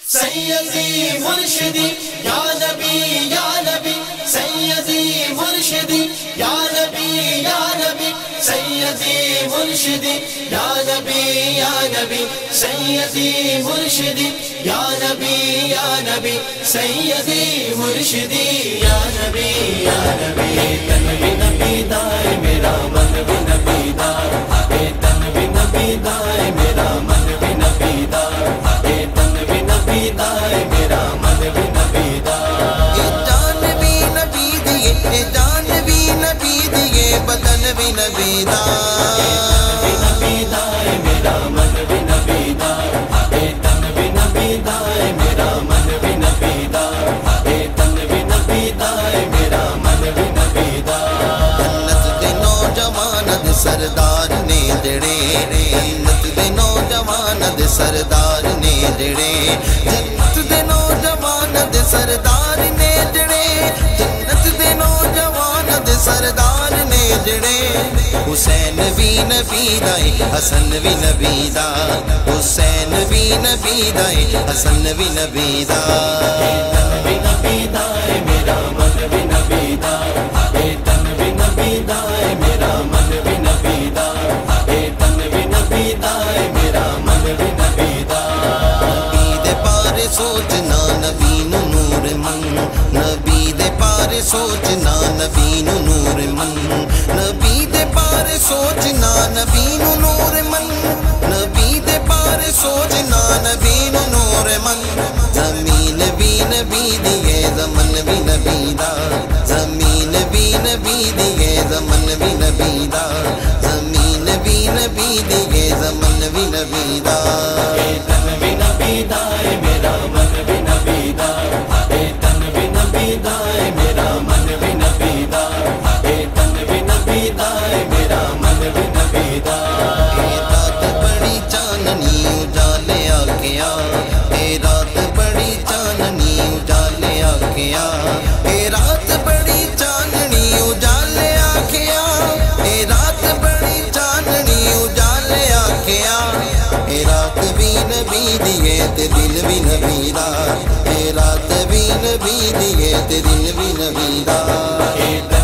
سیدی مرشدی یا نبی یا نبی، سیدی مرشدی یا نبی یا نبی، سیدی مرشدی یا نبی یا نبی، سیدی مرشدی یا نبی یا نبی، سیدی مرشدی یا نبی یا نبی۔ تن بھی نبی دائے میرا من بھی نبی دار، تن بھی نبی دائے میرا من بھی نبی دار، تن بھی نبی دائے میرا من بھی نبی دار۔ جان بھی نبی دیے، جان بھی نبی دیے، بدن بھی نبی دار، نبی دائے میرا من بھی نبی دار، تن بھی نبی دائے میرا من بھی نبی دار، تن بھی نبی دائے میرا من بھی نبی دار۔ جنت دے نوجوان دے سردار نے جڑے، جنت دے نوجوان دے سردار نے جڑے، جنت دے نوجوان دے سردار نے جڑے، جنت دے نوجوان دے سردار نے جڑے۔ حسین بھی نبی دائے، حسن بھی نبی دا، حسین بھی نبی دائے، حسن بھی نبی دا۔ تن بھی نبی دائے میرا من بھی نبی دار، تن بھی نبی دائے میرا من بھی نبی دار، تن بھی نبی دائے میرا من بھی نبی دار۔ نبی دے بارے سوچنا نبی نو نور من، نبی دے بارے سوچنا نبی نو نور من، نبی دے بارے سوچنا نبی نو نور من، نبی دے بارے سوچنا نبی نو نور من۔ زمین بھی نبی دیے، زمن بھی نبی دا، زمین بھی نبی دیے، زمن بھی نبی دا، زمین بھی نبی دیے، زمن بھی نبی دا۔ تن بھی نبی دائے میرا من بھی نبی دار، تن بھی نبی دائے میرا من بھی نبی دار، تن بھی نبی دائے میرا من بھی نبی دار۔ رات بڑی چاننی اجالے آکھیا، رات بڑی چاننی اجالے آکھیا، رات بڑی چاننی اجالے آکھیا، رات بڑی چاننی اجالے آکھیا۔ رات بھی نبی دیے تے دل بھی نبی دا، رات بھی نبی دیے تے دل بھی نبی دا۔